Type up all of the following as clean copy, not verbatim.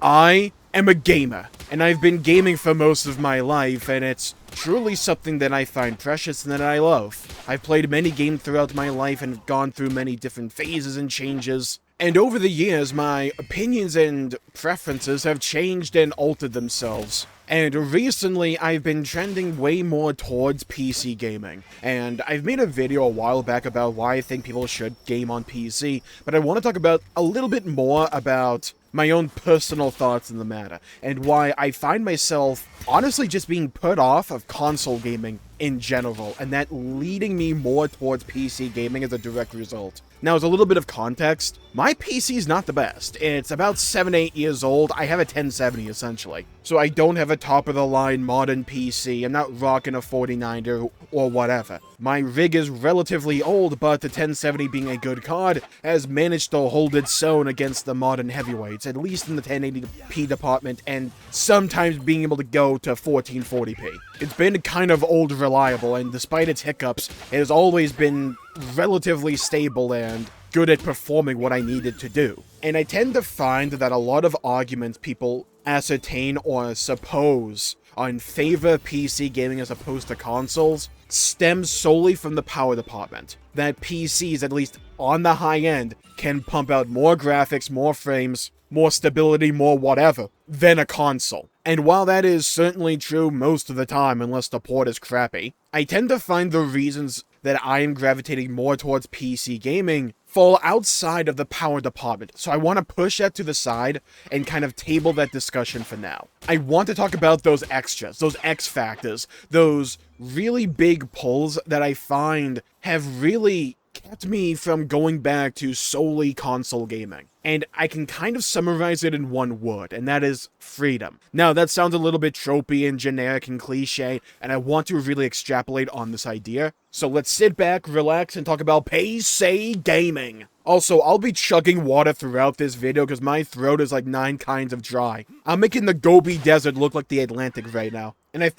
I am a gamer, and I've been gaming for most of my life, and it's truly something that I find precious and that I love. I've played many games throughout my life and gone through many different phases and changes, and over the years, my opinions and preferences have changed and altered themselves. And recently, I've been trending way more towards PC gaming. And I've made a video a while back about why I think people should game on PC, but I want to talk about a little bit more about my own personal thoughts in the matter, and why I find myself honestly just being put off of console gaming in general, and that leading me more towards PC gaming as a direct result. Now, as a little bit of context, my PC is not the best. It's about 7-8 years old. I have a 1070 essentially. So I don't have a top-of-the-line modern PC. I'm not rocking a 4090 or whatever. My rig is relatively old, but the 1070 being a good card has managed to hold its own against the modern heavyweights, at least in the 1080p department, and sometimes being able to go to 1440p. It's been kind of old reliable, and despite its hiccups, it has always been relatively stable and good at performing what I needed to do. And I tend to find that a lot of arguments people ascertain or suppose in favor of PC gaming as opposed to consoles stems solely from the power department. That PCs, at least on the high end, can pump out more graphics, more frames, more stability, more whatever, than a console. And while that is certainly true most of the time, unless the port is crappy, I tend to find the reasons that I am gravitating more towards PC gaming fall outside of the power department, so I want to push that to the side and kind of table that discussion for now. I want to talk about those extras, those X factors, those really big pulls that I find have really kept me from going back to solely console gaming. And I can kind of summarize it in one word, and that is freedom. Now, that sounds a little bit tropey and generic and cliche, and I want to really extrapolate on this idea. So let's sit back, relax, and talk about PC gaming. Also, I'll be chugging water throughout this video because my throat is like 9 kinds of dry. I'm making the Gobi Desert look like the Atlantic right now. And I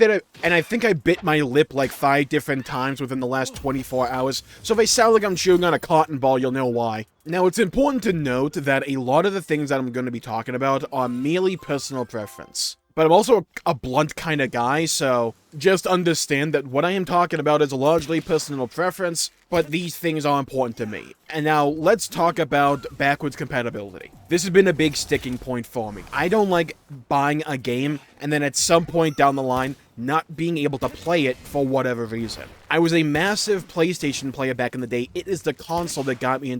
think I bit my lip like 5 different times within the last 24 hours, so if I sound like I'm chewing on a cotton ball, you'll know why. Now, it's important to note that a lot of the things that I'm going to be talking about are merely personal preference. But I'm also a blunt kind of guy, so just understand that what I am talking about is largely personal preference, but these things are important to me. And now, let's talk about backwards compatibility. This has been a big sticking point for me. I don't like buying a game, and then at some point down the line, not being able to play it for whatever reason. I was a massive PlayStation player back in the day. It is the console that got me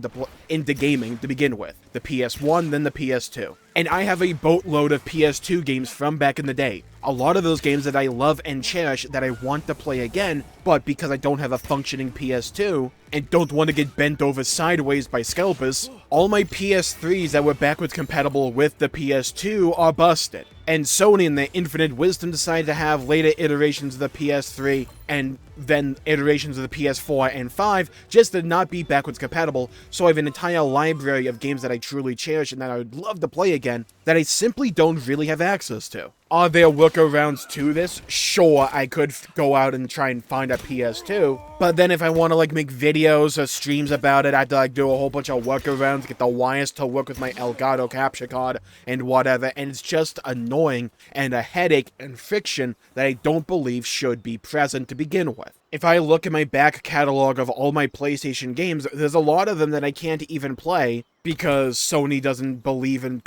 into gaming to begin with. The PS1, then the PS2. And I have a boatload of PS2 games from back in the day. A lot of those games that I love and cherish that I want to play again, but because I don't have a functioning PS2, and don't want to get bent over sideways by scalpers, all my PS3s that were backwards compatible with the PS2 are busted. And Sony, in their infinite wisdom, decided to have later iterations of the PS3 and then iterations of the PS4 and 5 just to not be backwards compatible, so I have an entire library of games that I truly cherish and that I would love to play again that I simply don't really have access to. Are there workarounds to this? Sure, I could go out and try and find a PS2, but then if I want to make videos or streams about it, I have to do a whole bunch of workarounds, get the wires to work with my Elgato capture card and whatever, and it's just annoying and a headache and friction that I don't believe should be present to begin with. If I look at my back catalog of all my PlayStation games, there's a lot of them that I can't even play because Sony doesn't believe in,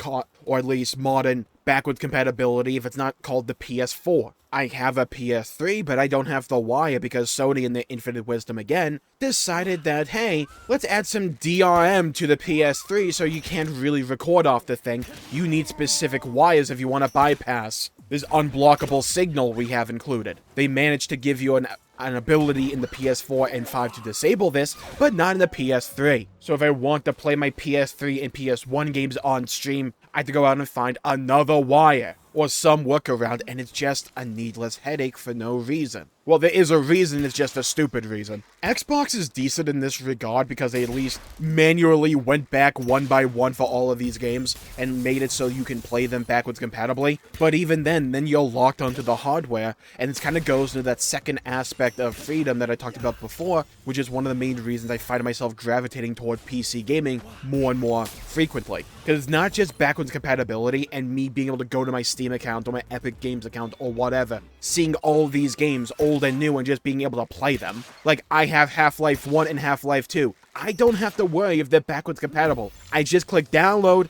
or at least modern, backwards compatibility if it's not called the PS4. I have a PS3, but I don't have the wire because Sony, in their infinite wisdom again, decided that, hey, let's add some DRM to the PS3 so you can't really record off the thing. You need specific wires if you want to bypass this unblockable signal we have included. They managed to give you an ability in the PS4 and 5 to disable this, but not in the PS3. So if I want to play my PS3 and PS1 games on stream, I have to go out and find another wire or some workaround, and it's just a needless headache for no reason. Well, there is a reason, it's just a stupid reason. Xbox is decent in this regard because they at least manually went back one by one for all of these games and made it so you can play them backwards compatibly. But even then you're locked onto the hardware, and it kind of goes into that second aspect of freedom that I talked about before, which is one of the main reasons I find myself gravitating toward PC gaming more and more frequently. Because it's not just backwards compatibility and me being able to go to my Steam account or my Epic Games account or whatever, seeing all these games, old and new, and just being able to play them. Like, I have Half-Life 1 and Half-Life 2. I don't have to worry if they're backwards compatible. I just click download,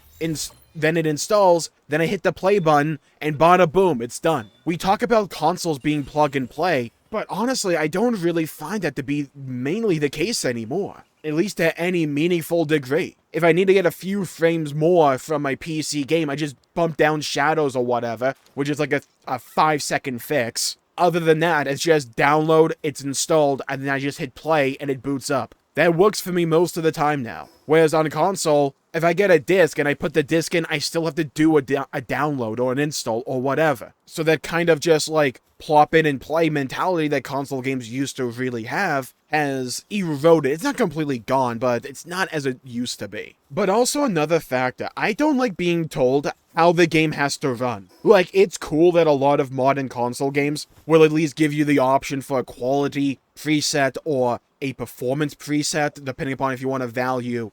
then it installs, then I hit the play button, and bada boom, it's done. We talk about consoles being plug and play, but honestly, I don't really find that to be mainly the case anymore. At least to any meaningful degree. If I need to get a few frames more from my PC game, I just bump down shadows or whatever, which is like a 5-second fix. Other than that, it's just download, it's installed, and then I just hit play and it boots up. That works for me most of the time now. Whereas on a console, if I get a disc and I put the disc in, I still have to do a download or an install or whatever. So that kind of just like plop in and play mentality that console games used to really have has eroded. It's not completely gone, but it's not as it used to be. But also another factor, I don't like being told how the game has to run. Like, it's cool that a lot of modern console games will at least give you the option for a quality preset or a performance preset, depending upon if you want to value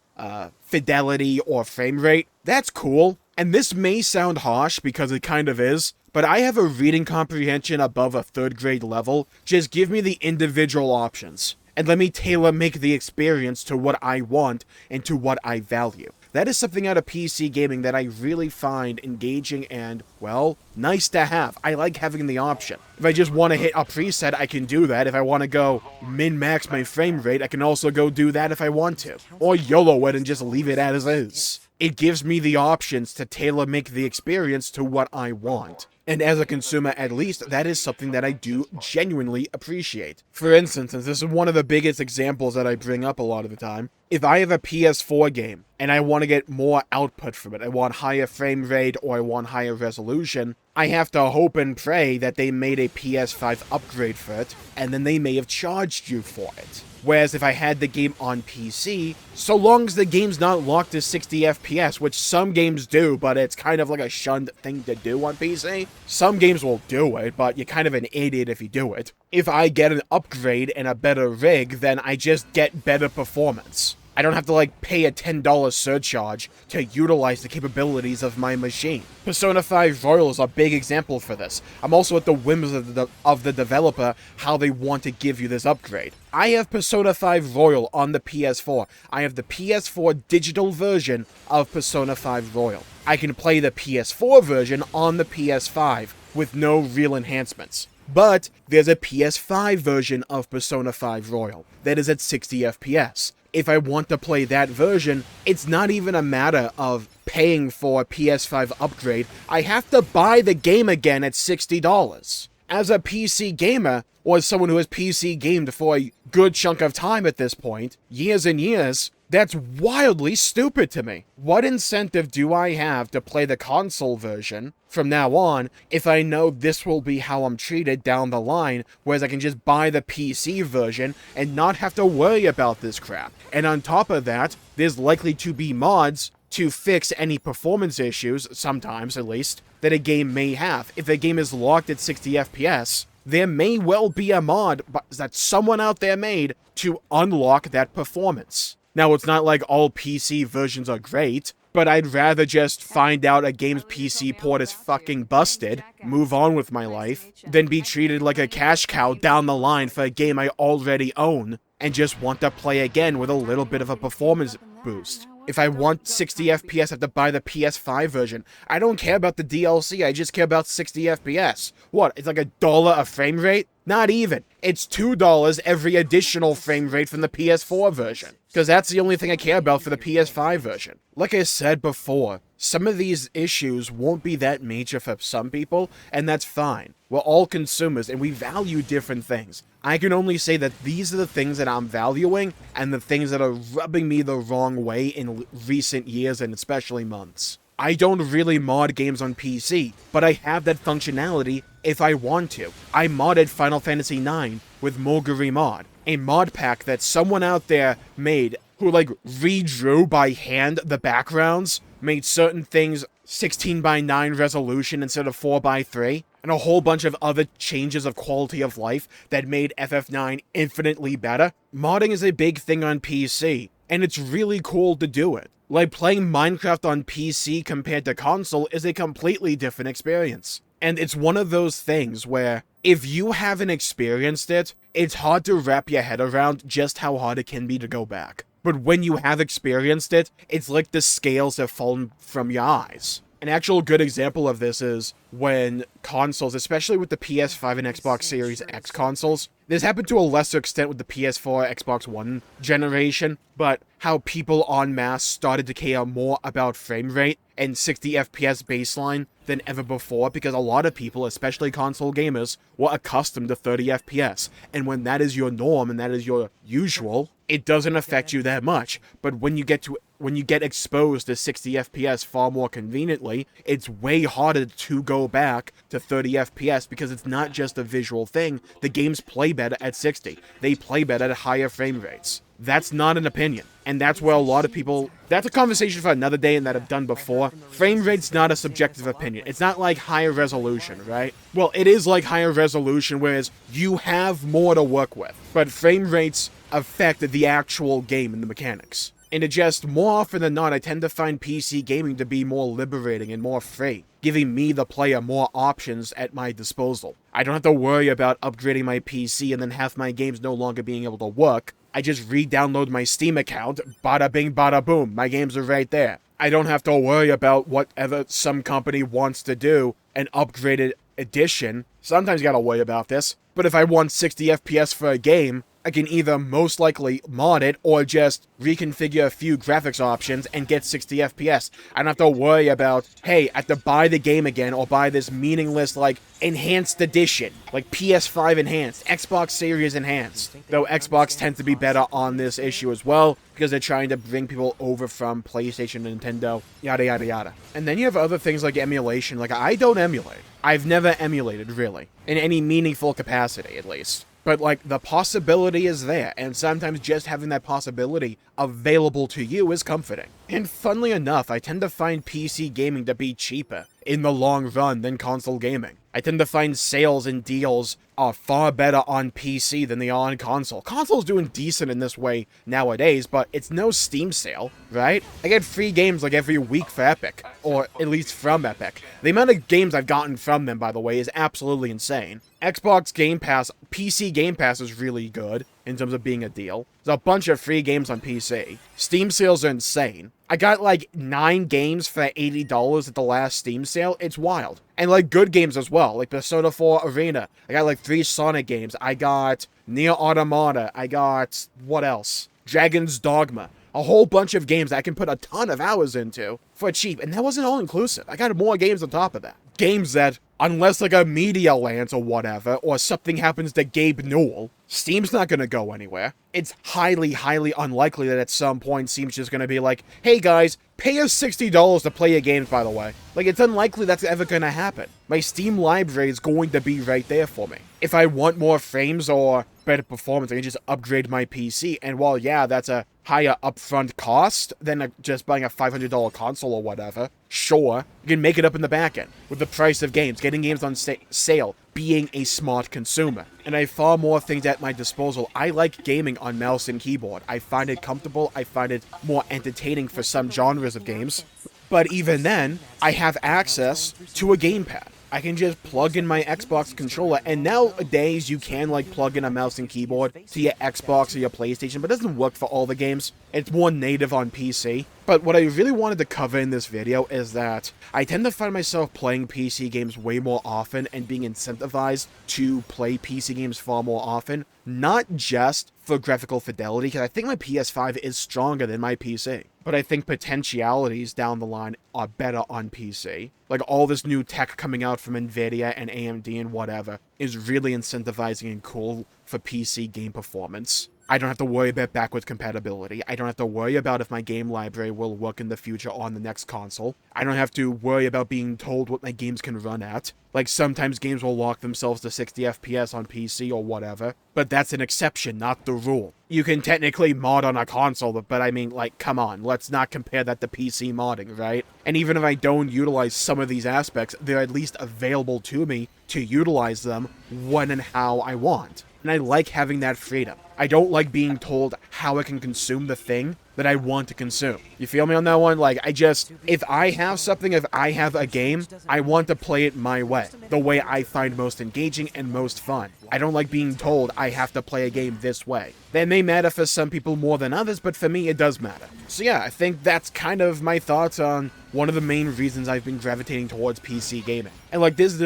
fidelity or frame rate. That's cool. And this may sound harsh because it kind of is, but I have a reading comprehension above a 3rd grade level. Just give me the individual options, and let me tailor make the experience to what I want and to what I value. That is something out of PC gaming that I really find engaging and, well, nice to have. I like having the option. If I just want to hit a preset, I can do that. If I want to go min-max my frame rate, I can also go do that if I want to. Or YOLO it and just leave it as is. It gives me the options to tailor make the experience to what I want. And as a consumer, at least, that is something that I do genuinely appreciate. For instance, and this is one of the biggest examples that I bring up a lot of the time, if I have a PS4 game and I want to get more output from it, I want higher frame rate or I want higher resolution, I have to hope and pray that they made a PS5 upgrade for it, and then they may have charged you for it. Whereas if I had the game on PC, so long as the game's not locked to 60 FPS, which some games do, but it's kind of like a shunned thing to do on PC. Some games will do it, but you're kind of an idiot if you do it. If I get an upgrade and a better rig, then I just get better performance. I don't have to like pay a $10 surcharge to utilize the capabilities of my machine. Persona 5 Royal is a big example for this. I'm also at the whims of the developer how they want to give you this upgrade. I have Persona 5 Royal on the PS4. I have the PS4 digital version of Persona 5 Royal. I can play the PS4 version on the PS5 with no real enhancements. But there's a PS5 version of Persona 5 Royal that is at 60 FPS. If I want to play that version, it's not even a matter of paying for a PS5 upgrade. I have to buy the game again at $60. As a PC gamer, or as someone who has PC gamed for a good chunk of time at this point, years and years, that's wildly stupid to me. What incentive do I have to play the console version from now on if I know this will be how I'm treated down the line, whereas I can just buy the PC version and not have to worry about this crap? And on top of that, there's likely to be mods to fix any performance issues, sometimes at least, that a game may have. If a game is locked at 60 FPS, there may well be a mod that someone out there made to unlock that performance. Now, it's not like all PC versions are great, but I'd rather just find out a game's PC port is fucking busted, move on with my life, than be treated like a cash cow down the line for a game I already own, and just want to play again with a little bit of a performance boost. If I want 60 FPS, I have to buy the PS5 version. I don't care about the DLC, I just care about 60 FPS. What, it's like $1 a frame rate? Not even. It's $2 every additional frame rate from the PS4 version. Because that's the only thing I care about for the PS5 version. Like I said before, some of these issues won't be that major for some people, and that's fine. We're all consumers, and we value different things. I can only say that these are the things that I'm valuing, and the things that are rubbing me the wrong way in recent years, and especially months. I don't really mod games on PC, but I have that functionality if I want to. I modded Final Fantasy IX with Mulgari Mod, a mod pack that someone out there made who like redrew by hand the backgrounds, made certain things 16:9 resolution instead of 4:3, and a whole bunch of other changes of quality of life that made FF9 infinitely better. Modding is a big thing on PC, and it's really cool to do it. Like, playing Minecraft on PC compared to console is a completely different experience. And it's one of those things where, if you haven't experienced it, it's hard to wrap your head around just how hard it can be to go back. But when you have experienced it, it's like the scales have fallen from your eyes. An actual good example of this is when consoles, especially with the PS5 and Xbox Series X consoles, this happened to a lesser extent with the PS4, Xbox One generation, but how people en masse started to care more about frame rate and 60 FPS baseline than ever before, because a lot of people, especially console gamers, were accustomed to 30 FPS, and when that is your norm and that is your usual, it doesn't affect you that much. But when you get exposed to 60 FPS far more conveniently, it's way harder to go back to 30 FPS because it's not just a visual thing. The games play better at 60. They play better at higher frame rates. That's not an opinion. And that's where a lot of people... That's a conversation for another day and that I've done before. Frame rate's not a subjective opinion. It's not like higher resolution, right? Well, it is like higher resolution, whereas you have more to work with. But frame rates affect the actual game and the mechanics. And it just, more often than not, I tend to find PC gaming to be more liberating and more free, giving me, the player, more options at my disposal. I don't have to worry about upgrading my PC and then half my games no longer being able to work. I just re-download my Steam account, bada bing bada boom, my games are right there. I don't have to worry about whatever some company wants to do, an upgraded edition. Sometimes you gotta worry about this, but if I want 60 FPS for a game, I can either most likely mod it or just reconfigure a few graphics options and get 60 FPS. I don't have to worry about, hey, I have to buy the game again or buy this meaningless, like, enhanced edition. Like PS5 enhanced, Xbox Series enhanced. Though Xbox tends to be better on this issue as well, because they're trying to bring people over from PlayStation and Nintendo, yada yada yada. And then you have other things like emulation. Like, I don't emulate. I've never emulated, really. In any meaningful capacity, at least. But, like, the possibility is there, and sometimes just having that possibility available to you is comforting. And funnily enough, I tend to find PC gaming to be cheaper in the long run than console gaming. I tend to find sales and deals are far better on PC than they are on console. Console's doing decent in this way nowadays, but it's no Steam sale, right? I get free games like every week for Epic, or at least from Epic. The amount of games I've gotten from them, by the way, is absolutely insane. Xbox Game Pass, PC Game Pass is really good in terms of being a deal. There's a bunch of free games on PC. Steam sales are insane. I got like 9 games for $80 at the last Steam sale. It's wild. And like good games as well, like Persona 4 Arena. I got like 3 Sonic games. I got Nier Automata. I got, what else? Dragon's Dogma. A whole bunch of games that I can put a ton of hours into for cheap. And that wasn't all inclusive. I got more games on top of that. Games that, unless like a media lands or whatever, or something happens to Gabe Newell, Steam's not gonna go anywhere. It's highly, highly unlikely that at some point Steam's just gonna be like, hey guys, pay us $60 to play your games, by the way. Like, it's unlikely that's ever gonna happen. My Steam library is going to be right there for me. If I want more frames or better performance, I can just upgrade my PC, and while, yeah, that's a higher upfront cost than just buying a $500 console or whatever, sure, you can make it up in the back end with the price of games, getting games on sale, being a smart consumer. And I have far more things at my disposal. I like gaming on mouse and keyboard. I find it comfortable. I find it more entertaining for some genres of games. But even then, I have access to a gamepad. I can just plug in my Xbox controller, and nowadays you can like plug in a mouse and keyboard to your Xbox or your PlayStation, but it doesn't work for all the games. It's more native on PC. But what I really wanted to cover in this video is that I tend to find myself playing PC games way more often and being incentivized to play PC games far more often, not just for graphical fidelity, because I think my PS5 is stronger than my PC. But I think potentialities down the line are better on PC. Like, all this new tech coming out from Nvidia and AMD and whatever is really incentivizing and cool for PC game performance. I don't have to worry about backwards compatibility. I don't have to worry about if my game library will work in the future on the next console. I don't have to worry about being told what my games can run at. Like, sometimes games will lock themselves to 60 FPS on PC or whatever, but that's an exception, not the rule. You can technically mod on a console, but I mean, like, come on, let's not compare that to PC modding, right? And even if I don't utilize some of these aspects, they're at least available to me to utilize them when and how I want. And I like having that freedom. I don't like being told how I can consume the thing that I want to consume. You feel me on that one? Like, if I have something, if I have a game, I want to play it my way. The way I find most engaging and most fun. I don't like being told I have to play a game this way. That may matter for some people more than others, but for me, it does matter. So yeah, I think that's kind of my thoughts on one of the main reasons I've been gravitating towards PC gaming. And like, there's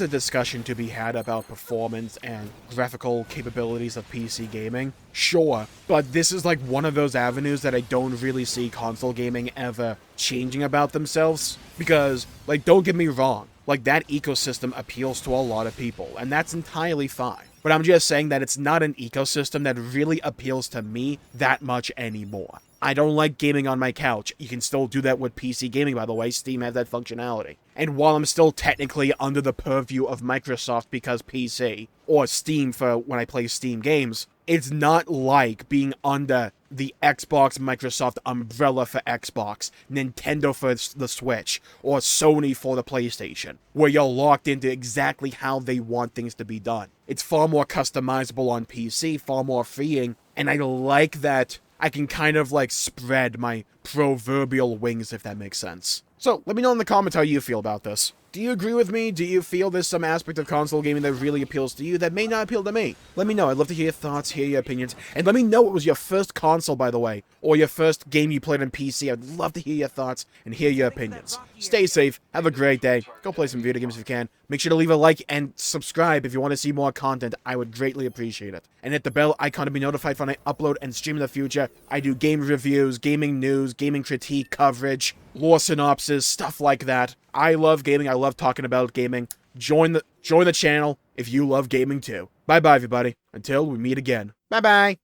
a discussion to be had about performance and graphical capabilities of PC gaming. Sure, but this is like one of those avenues that I don't really see console gaming ever changing about themselves. Because, like, don't get me wrong, like, that ecosystem appeals to a lot of people, and that's entirely fine. But I'm just saying that it's not an ecosystem that really appeals to me that much anymore. I don't like gaming on my couch. You can still do that with PC gaming, by the way. Steam has that functionality. And while I'm still technically under the purview of Microsoft because PC, or Steam for when I play Steam games, it's not like being under the Xbox Microsoft umbrella for Xbox, Nintendo for the Switch, or Sony for the PlayStation, where you're locked into exactly how they want things to be done. It's far more customizable on PC, far more freeing, and I like that I can kind of like spread my proverbial wings, if that makes sense. So, let me know in the comments how you feel about this. Do you agree with me? Do you feel there's some aspect of console gaming that really appeals to you that may not appeal to me? Let me know. I'd love to hear your thoughts, hear your opinions, and let me know what was your first console, by the way, or your first game you played on PC. I'd love to hear your thoughts and hear your opinions. Stay safe, have a great day, go play some video games if you can. Make sure to leave a like and subscribe if you want to see more content. I would greatly appreciate it. And hit the bell icon to be notified when I upload and stream in the future. I do game reviews, gaming news, gaming critique coverage, lore synopsis, stuff like that. I love gaming. I love talking about gaming. Join the channel if you love gaming too. Bye-bye, everybody. Until we meet again. Bye-bye.